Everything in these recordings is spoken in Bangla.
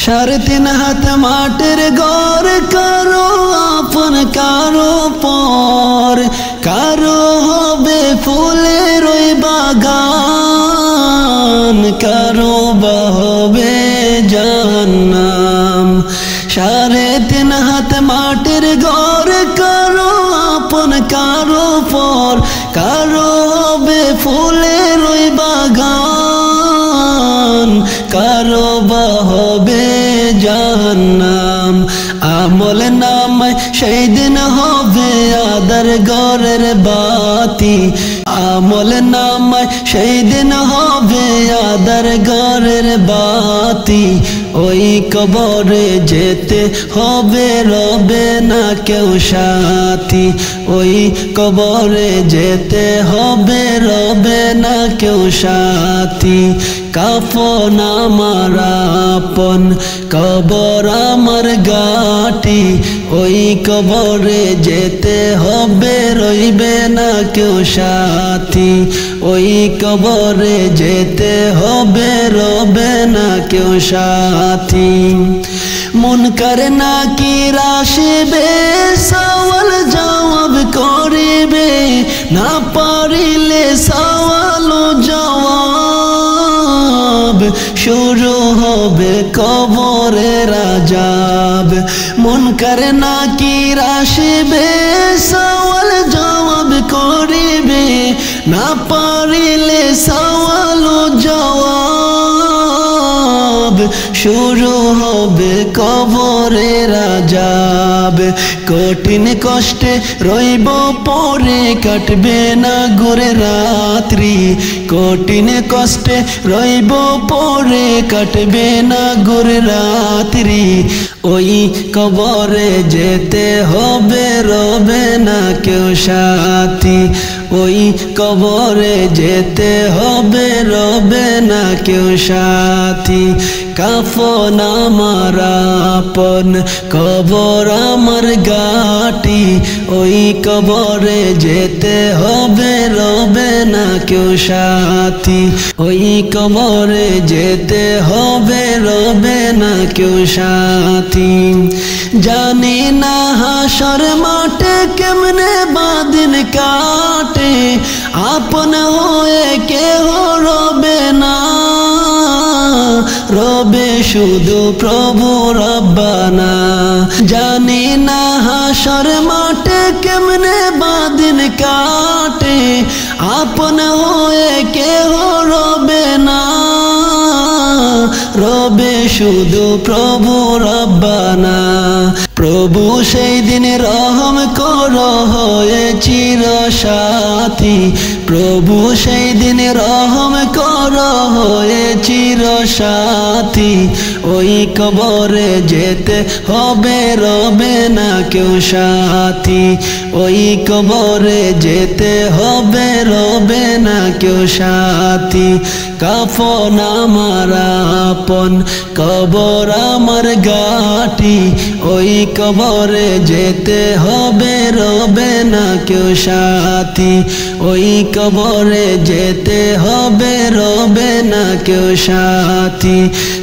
3.5 হাত মাটির ঘর কারো আপন কারো পর, কারো হবে ফুলের ওই বাগান, কারো বা হবে জাহান্নাম। 3.5 হাত মাটির ঘর কারো আপন কারো পর, কারো হবে ফুলের ওই বাগান, কারো বা হবে জাহান্নাম। আমল নামায় সেই দিন হবে আদার ঘরের বাতি, আমল নামায় সেই দিন হবে আদার ঘরের বাতি। ওই কবরে যেতে হবে রবে না কেউ সাথী, ওই কবরে যেতে হবে রবে না কেউ সাথী। কাফন আমার আপন কবর আমার গাটি, ওই কবরে যেতে হবে রইবে না কেউ সাথী, ওই কবরে যেতে হবে রবে না কেউ সাথী। মুনকার নাকির আসিবে সওয়াল জবাব করিবে, না পারিলে সওয়াল জবাব, শুরু হবে কবরের আযাব। মুনকার নাকির আসিবে সওয়াল জবাব করিবে, না পারিলে সওয়াল জবাব, শুরু হবে কবরের আযাব। কঠিন কষ্টে রইব পরে কাটবে না ঘুরে রাত্রি, কঠিন কষ্টে রইব পরে কাটবে না ঘুরে রাত্রি। ওই কবরে যেতে হবে রবে না কেউ সাথী, ওই কবরে যেতে হবে রবে না কেউ সাথী। কাফন আমার আপন কবর আমার গাটি, ওই কবরে যেতে হবে রবে না কেউ সাথী, ওই কবরে যেতে হবে রবে না কেউ সাথী। জানি না হাসর মাঠে কেমনে বাদিন কাটে, আপন হয়ে কেহ রবে না, রবে শুধু প্রভু রব্বানা। জানি না হাসর মাঠে কেমনে বাদিন কাটে, আপন হয়ে কেহ রবে না, রবে শুধু প্রভু রব্বানা। প্রভু সেই দিন রহম কর হয়ে চির সাথী, প্রভু সেই দিন রহম কর হয়ে চির সাথী। ওই কবরে যেতে হবে রবে না কেউ সাথী, ওই কবরে যেতে হবে রবে না কেউ সাথী। কাফন আমার আপন কবর আমার গাটি, ওই কবরে যেতে হবে রবে না কেউ সাথী, ওই কবরে যেতে হবে রবে না কেউ সাথী।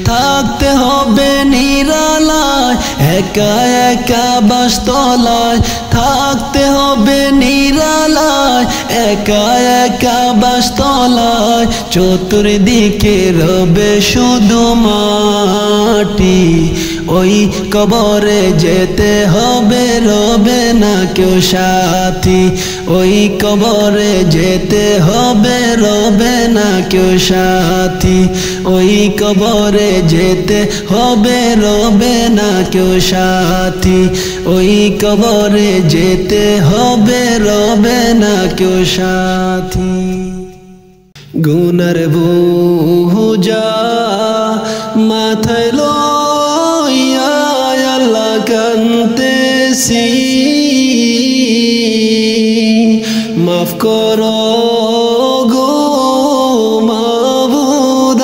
থাকতে হবে নিরালায় একা একা বাসতলায়, থাকতে হবে নিরালায় একা একা বাসতলায়। চতুর্দিকে রবে শুধু মাটি, ওই কবরে যেতে হবে রবে না কেউ সাথী, ওই কবরে যেতে হবে রবে না কেউ সাথী, ওই কবরে যেতে হবে রবে না কেউ সাথী, ওই কবরে যেতে হবে রবে না কেউ সাথী। গুনার বোঝা মাথায় লইয়া আল্লাহ কাঁদতেছি, মাফ করো গো মাবুদ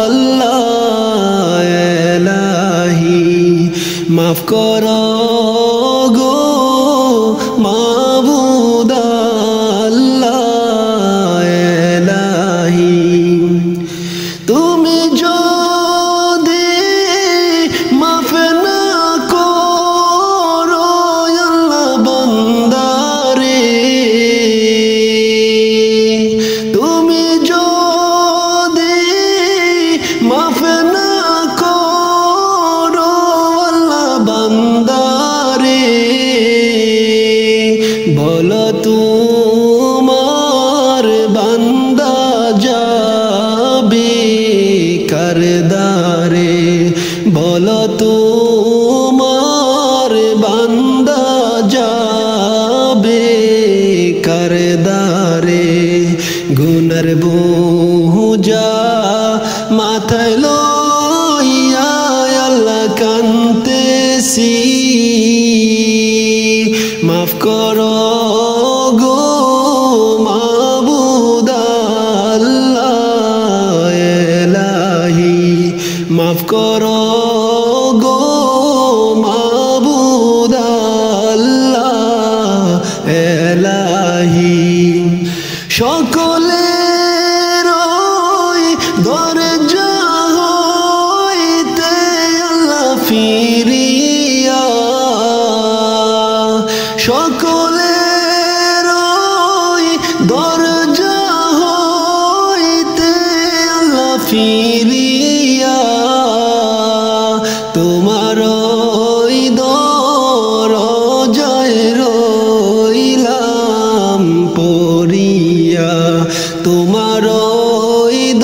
আল্লাহ এলাহি, মাফ করো গো মাবুদ আল্লাহ এলাহি। তুমি যদি বলো তোমার বান্দা যাবে কার দ্বারে গুনার বোঝা মাথায় লইয়া আল্লাহ কাঁদতেছি মাফ করো গো মাবুদ আল্লাহ এলাহি মাফ করো গো মাবুদ আল্লাহ এলাহি সকলের দরজা হইতে আল্লাহ ফিরিয়া সকলের দরজা হইতে আল্লাহ ফিরিয়া তোমার দরজায় রইলাম পড়িয়া তোমার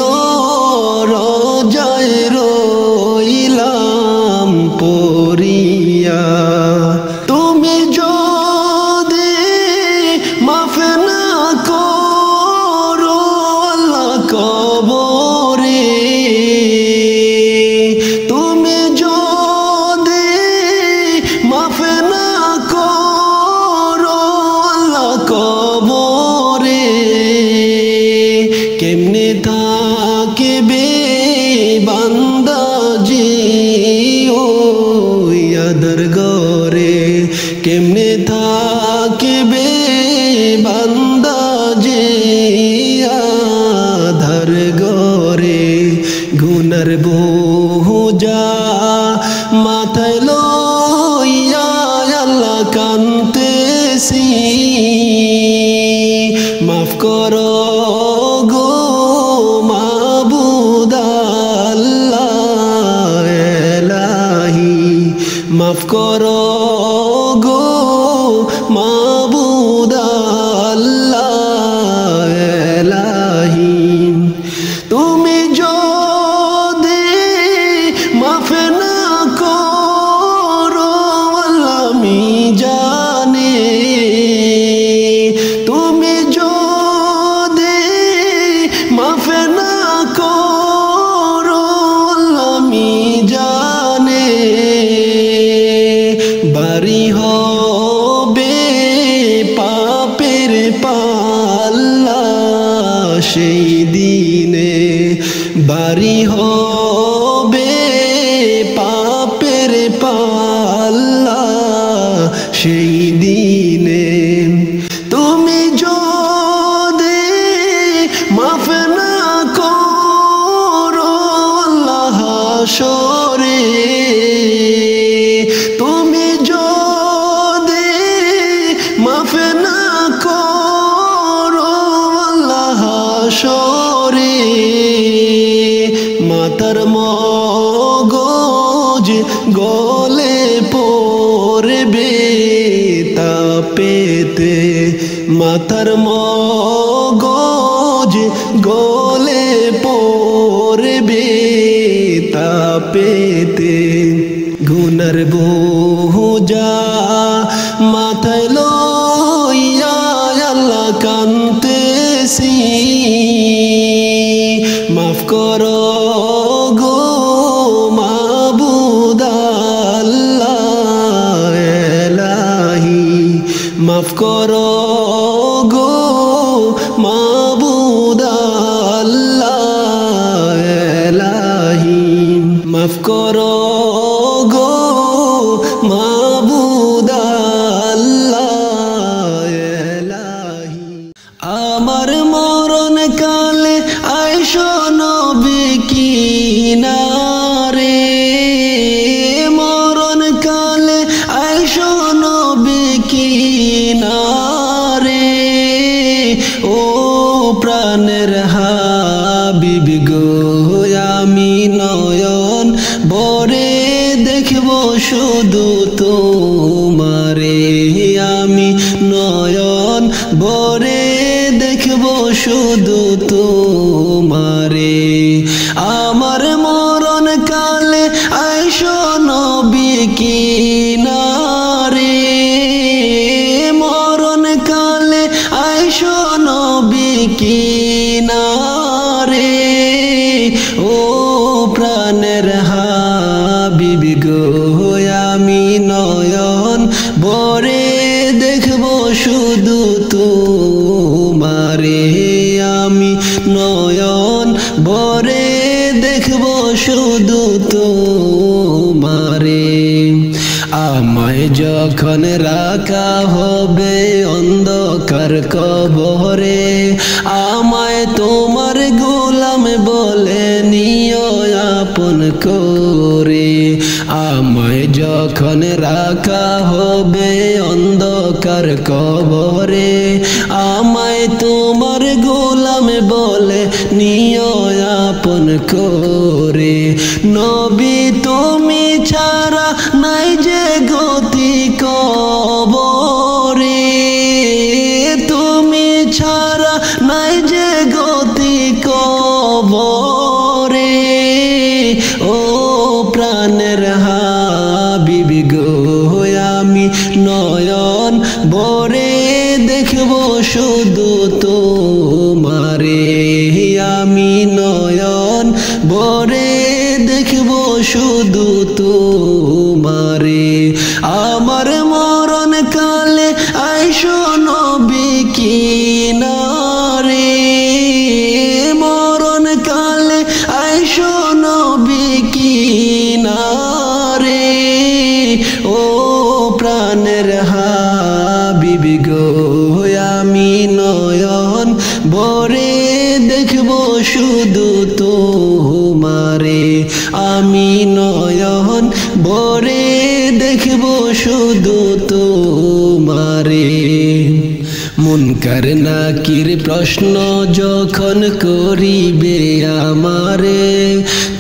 দরজায় রইলাম পড়িয়া তুমি যদি মাফ না করো আল্লাহ কবরে তুমি যদি মাফ না করো আল্লাহ কবরে কেমনে থাকবে বান্দা জি ওই আদর গরে কেমনে থাকবে বান্দা জি আদর গরে গুনার বোঝা মাথায় লইয়া আল্লাহ কাঁদতেছি মাফ করো গো মাবুদ আল্লাহ এলাহি মাফ করো গো মাবুদ আল্লাহ এলাহি তুমি যদি মাফ না করো আল্লাহ আমি জানি তুমি যদি মাফ না করো আল্লাহ আমি জানি বাড়ি হবে পাপের পাল্লা সেই দিনে বাড়ি হবে পাপের পাল্লা সেই দিনে তুমি যদি মাফ না করো আল্লাহ হাশরে তুমি যদি মাফ না করো আল্লাহ হাশরে মাথার মগজ গলে পড়বে তাপেতে মাথার মগজ গলে পড়বে তাপেতে গুনার বোঝা মাথায় লইয়া আল্লাহ কাঁদতেছি মাফ করো গো মাবুদ আল্লাহ এলাহি মাফ করো গো মাবুদ আল্লাহ এলাহি মাফ করো গো মাবুদ আল্লাহ এলাহি আমার মরণ কালে আইসো নবী কিনারে মরণ কালে আইসো নবী কিনারে ও প্রাণের হাবিব গো আমি নয়ন ভরে দেখব শুধু তোমারে আমি নয়ন ভরে দেখব শুধু তোমারে আমার মরণ কালে আইসো তোমারে আমায় যখন রাখা হবে অন্ধকার কবরে আমায় তোমার গোলাম বলে নিও আপন করে আমায় যখন রাখা হবে অন্ধকার কবরে আমায় তোমার গোলাম বলে নিও আপন করে নবী তুমি ছাড়া নাই যে গতি কবরে তুমি ছাড়া নাই যে গতি কবরে ও প্রাণের হাবিবি গো আমি নয়ন ভরে দেখব শুধু তোমারে আমি নয়ন ভরে দেখব শুধু তোমারে আমার মরণ কালে আইসো নবী কিনারে মরণ কালে আইসো নবী কিনারে ও প্রাণের হাবিবি গো আমি নয়ন ভরে দেখব শুধু তোমারে আমি নয়ন ভরে দেখব শুধু তোমারে মুনকার নাকির প্রশ্ন যখন করিবে আমারে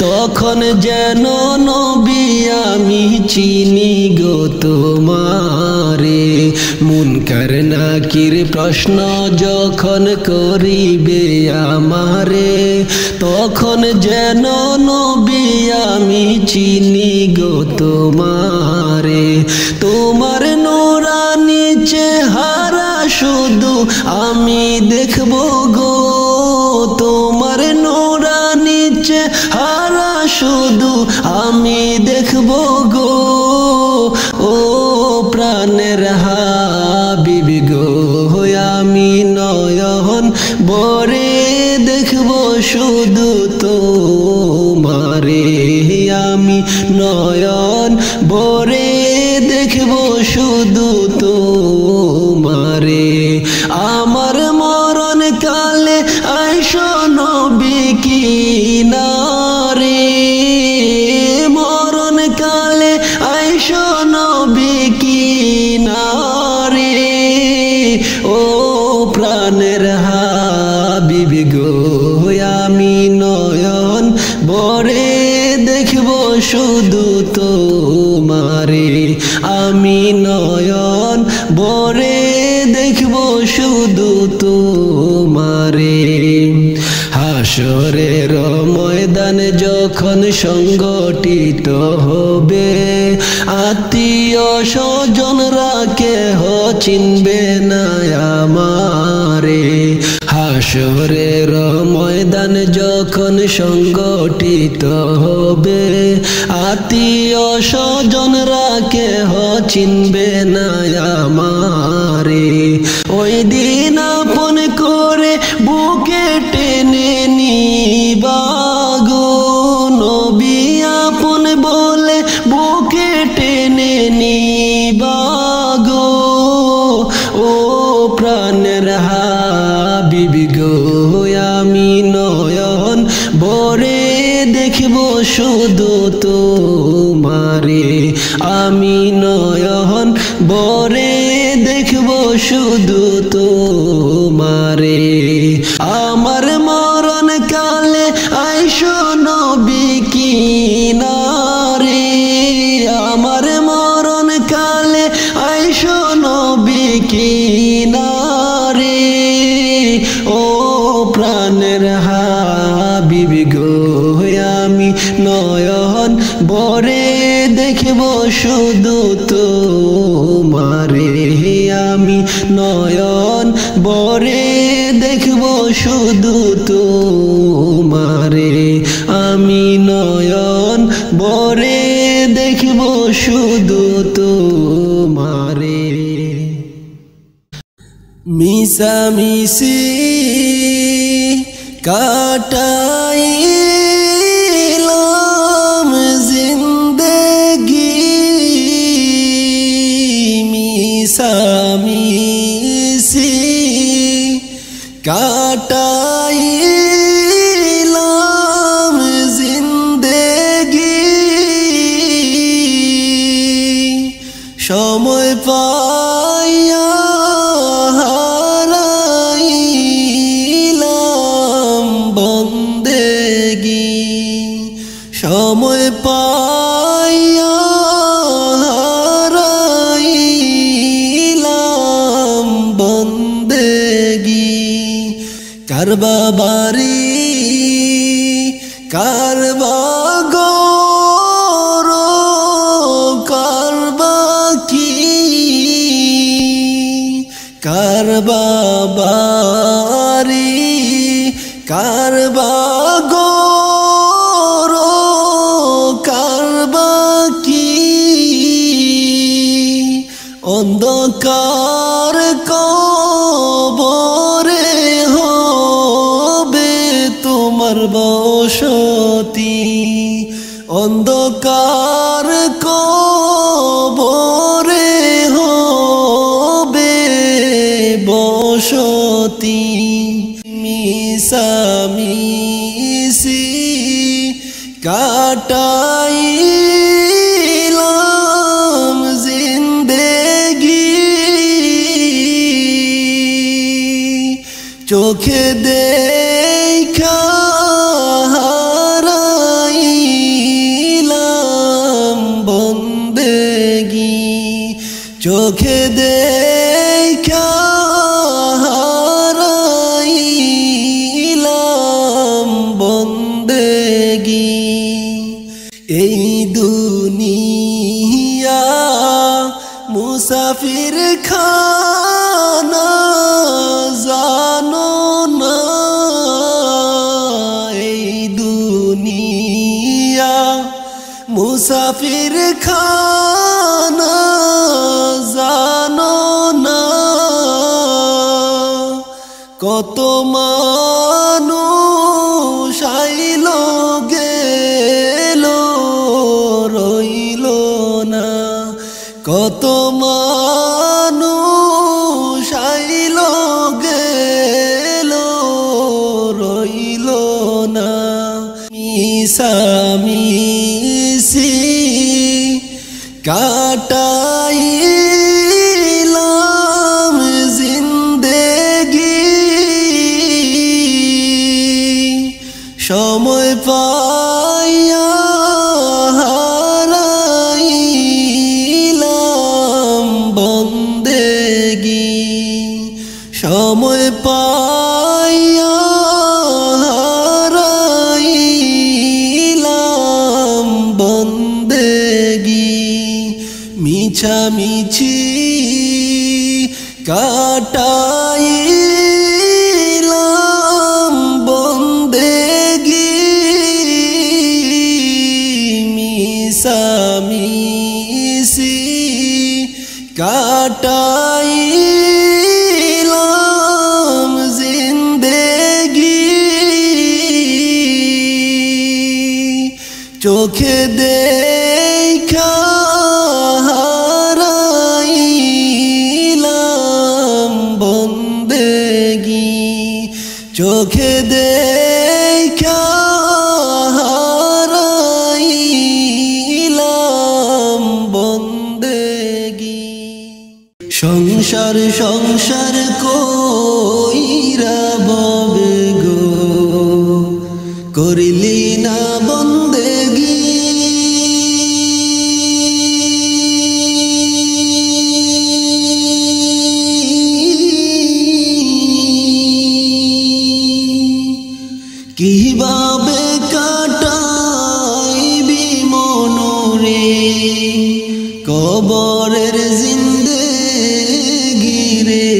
তখন যেন নবী আমি চিনি গো তোমারে মুনকার নাকির প্রশ্ন যখন করিবে আমারে তখন যেন নবী আমি চিনি গো তোমারে তোমার নূরানি চেহারা শুধু আমি দেখব গো তোমার নূরানি চেহারা শুধু আমি দেখব গো ও প্রাণের হাবিবি গো আমি নয়ন ভরে দেখব শুধু তোমারে আমি নয়ন ভরে দেখব শুধু তোমারে আমার মরণ কালে আইসো নবী কিনারে মরণ কালে আইসো নবী কিনারে ও প্রাণের হাবিবি গো আমি নয়ন ভরে দেখব শুধু তোমারে আমি নয়ন ভরে দেখব শুধু তোমারে হাসরের ময়দান যখন সংগঠিত হবে আত্মীয় স্বজনরা কেহ চিনবে না আমারে হাসরের ময়দান যখন সংগঠিত হবে আত্মীয় স্বজনরা কেহ চিনবে না আমারে ওই দিন আপন করে বুকে টেনে নিবা গো নবী আপন বলে বুকে টেনে নিবা গো ও প্রাণের হাবিবি গো আমি নয়ন ভরে দেখব শুধু তোমারে আমি নয়ন ভরে দেখব শুধু তোমারে আমার মরণ কালে আইসো নবী কিনারে আমার মরণ কালে আইসো নবী কিনারে ও প্রাণের হাবিবি গো আমি নয়ন ভরে দেখব শুধু তোমারে আমি নয়ন ভরে দেখব শুধু তোমারে আমি নয়ন ভরে দেখব শুধু তোমারে মিশামিশি কাটাইলাম জিন্দেগি কাটাইলাম জিন্দেগি সময় পাইয়া হারাইলাম বন্দেগি সময় পাইয়া হারাইলাম বন্দেগি কারবা বাড়ি কারবা গর কারবা কি কারবা বাড়ি কারবা গর কারবা কি অন্ধকার কবরে হবে তোমার বসতি অন্ধকার কবরে হবে বসতি মিশামিশি কাটাইলাম জিন্দেগি চোখে দেখা হারাইলাম বন্দেগি চোখে দেখা হারাইলাম বন্দেগি এই দুনিয়া মুসাফির খানা জানো না এই দুনিয়া মুসাফির খানা জানো না কত মানুষ আইল গেল রইল না কত মানুষ আইল গেল রইল না মিশামিশি কাটাইলাম জিন্দেগি সময় পাইয়া হারাইলাম বন্দেগি সময় পাইয়া হারাইলাম বন্দেগি মিছামিছি কাটাইলাম বন্দেগি মিছামিছি কাটাইলাম জিন্দেগি চোখে দেখা হারাইলাম বন্দেগি চোখে দেখা হারাইলাম বন্দেগি সংসার সংসার কইরা ববে গো করিলি না বন্দেগি কিভাবে কাটাইবি মনরে কবরের জিন্দেগি রে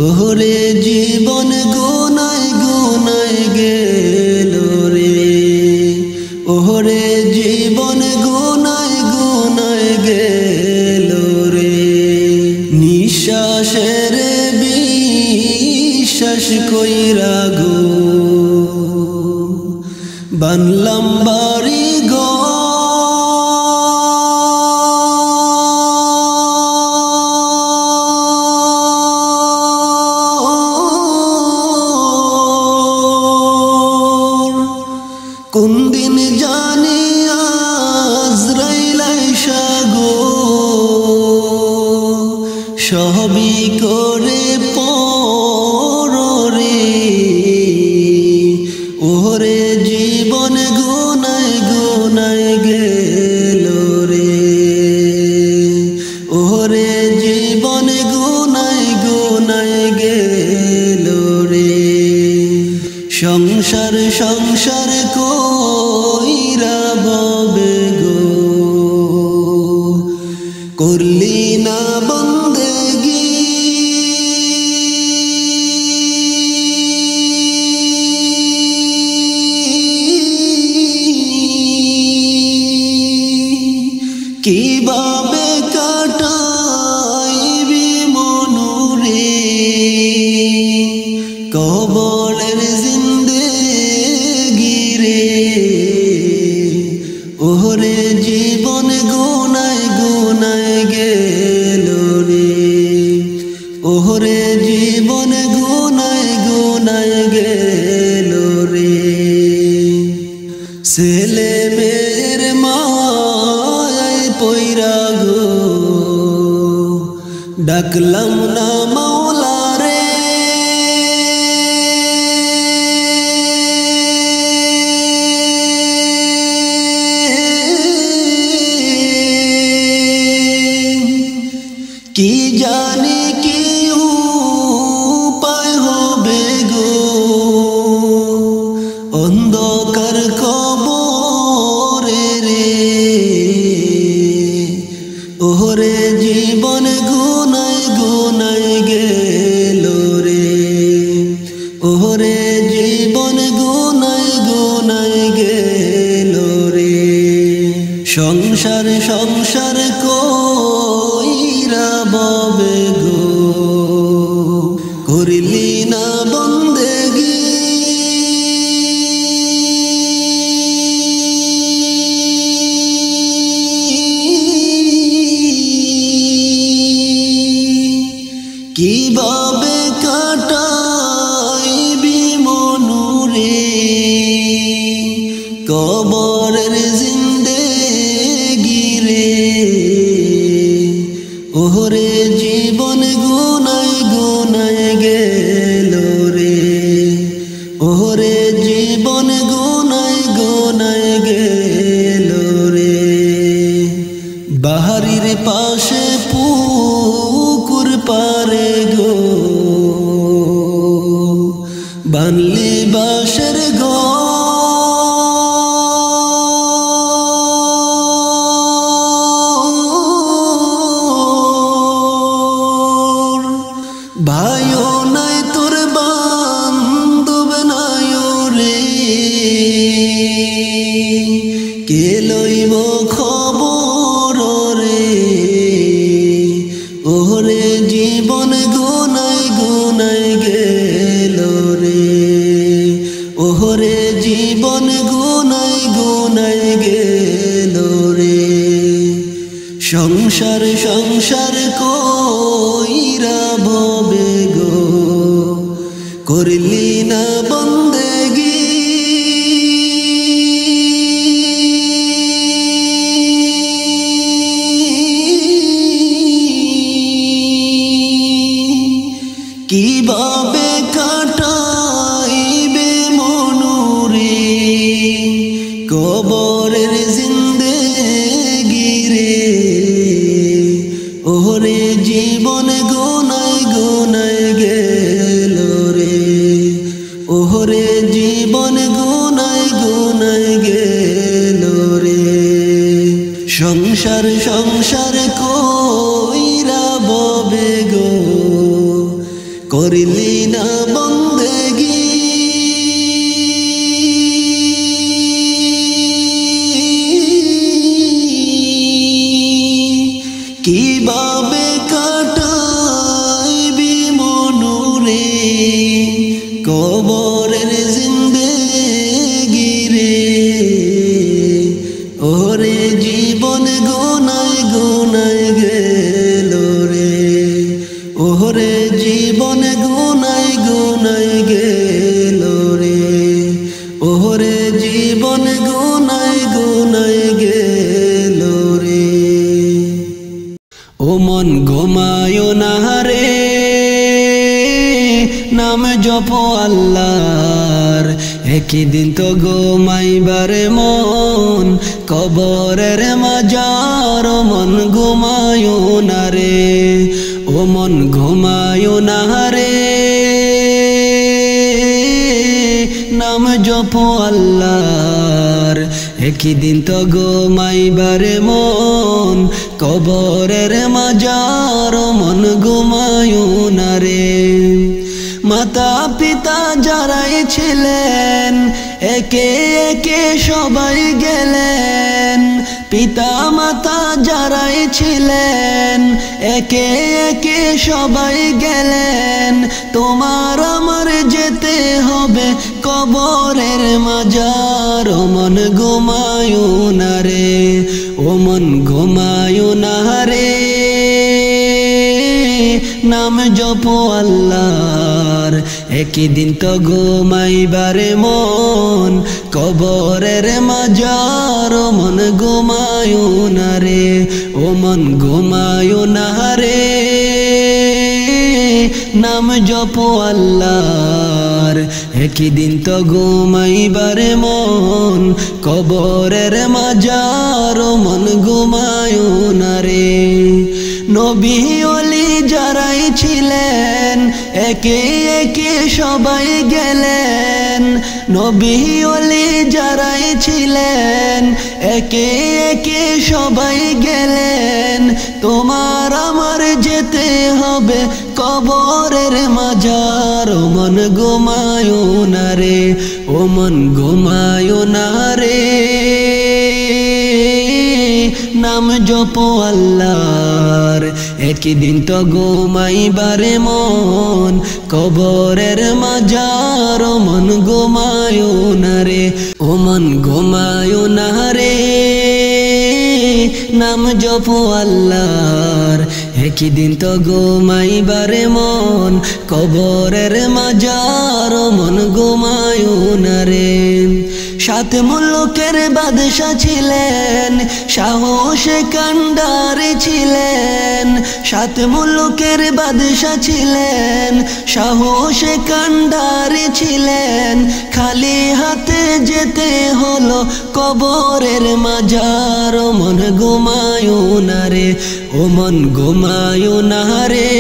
ওরে জীবন গুনায় গুনায় গেল রে ওরে জীবন গুনায় গুনায় গেল রে নিঃশ্বাসের বিশ্বাস কইরা গো বানলাম বাড়ি গো কিভাবে কাটাইবি মনুরে কবরের জিন্দেগি রে ওরে জীবন গুনায় গুনায় গেল রে ওরে জীবন গুনায় গুনায় গেল রে ছেলে মেয়ের মায় পয়রা গো ডাকলাম না মাওলা রে কি জানি কি উপায় হবে গো অন্ধকার কবরে রে ওরে জীবন গুনায় গুনায় গেল রে ওরে জীবন গুনায় গুনায় গেল রে সংসার সংসার কইরা ববে গো করিলি না বন্দেগি কিভাবে কাটাইবি মনুরে কবরের জিন্দেগি রে ওরে জীবন গুনায় গুনায় গেল রে ওরে জীবন গুনায় গুনায় গেল রে বাহারির পাশে পুকুর পারে গো বানলি বাঁশের ঘর ভাইও নাই তোর বান্ধব নাই রে কে লইব খবর রে ওরে জীবন গুনায় গুনায় গেল রে ওরে জীবন গুনায় গুনায় গেল রে সংসার সংসার কইরা ভবে গো করলি না বন্দেগি কিভাবে কাটাইবে মনুরে কবরের জিন্দেগি রে ওরে জীবন গুনায় গুনায় গেল রে ওরে জীবন গুনায় গুনায় গেল রে সংসার সংসার কইরা ববে গো করলি না বন্দেগি কিভাবে কাটাইবি মনুরে কবরের জিন্দেগি রে ওরে জীবন গুনায় গুনায় গেল রে ওরে জীবন গুনায় গুনায় গেল রে ওরে জীবন গুনায় গুনায় গেল রে ও মন ঘুমায় না রে নাম জপ আল্লাহর একদিন তো ঘুমাইবার মন কবরের মাজার মন ঘুমায় না রে ও মন ঘুমায় না রে নাম জপ আল্লাহর একদিন তো ঘুমাইবার মন কবরের মাজার মন ঘুমায় না রে মাতা পিতা যারাই ছিলেন একে একে সবাই গেলেন পিতা মাতা যারাই ছিলেন একে একে সবাই গেলেন, তোমার আমার যেতে হবে কবরের মাজার। ও মন ঘুমায়ো না রে, ও মন ঘুমায়ো না রে, নাম জপো আল্লাহর, একই দিন তো ঘুমাইবারে মন কবরের মাজার। ও মন ঘুমায়ো না রে, ও মন ঘুমায়ো না রে, নাম জপো আল্লাহর, একই দিন তো ঘুমাইবারে মন কবরের মাজার। ও মন ঘুমায়ো না রে। নবী ওলি যারাই ছিলেন একে একে সবাই গেলেন, নবী ওলি যারাই ছিলেন একে একে সবাই গেলেন, তোমার আমার যেতে হবে কবরের মাজার। ও মন ঘুমায়ো না রে, ও মন ঘুমায়ো না রে, নাম জপো আল্লাহর, একই দিন তো ঘুমাইবারে মন কবরের মাজার। ও মন ঘুমায়ো না রে, ও মন ঘুমায়ো না রে, নাম জপো আল্লাহর, একই দিন তো ঘুমাইবারে মন কবরের মাজার। ও মন ঘুমায়ো না রে। সাত মুলুকের বাদশা ছিলেন, সাহসে কান্ডারি ছিলেন, সাত মুলুকের বাদশা ছিলেন, সাহসে কান্ডারি ছিলেন, খালি হাতে যেতে হলো কবরের মাজার। ও মন ঘুমায়ো না রে, ও মন ঘুমায়ো না রে,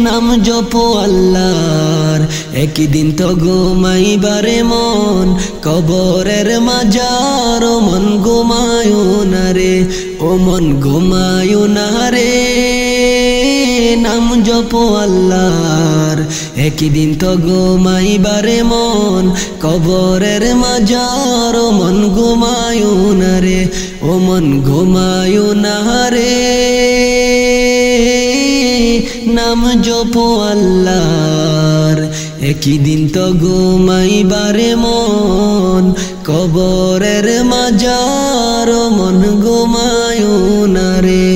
নাম জপো আল্লাহর, একই দিন তো ঘুমাইবারে মন কবরের মাজার। ও মন ঘুমায়ো না রে, ও মন ঘুমায়ো না রে, নাম জপো আল্লাহর, একই দিন তো ঘুমাইবারে মন কবরের মাজার। ও মন ঘুমায়ো না রে, ও মন ঘুমায়ো না রে, নাম জপো আল্লাহর, একই দিন তো ঘুমাইবারে মন কবরের মাজার। ও মন ঘুমায়ো না রে।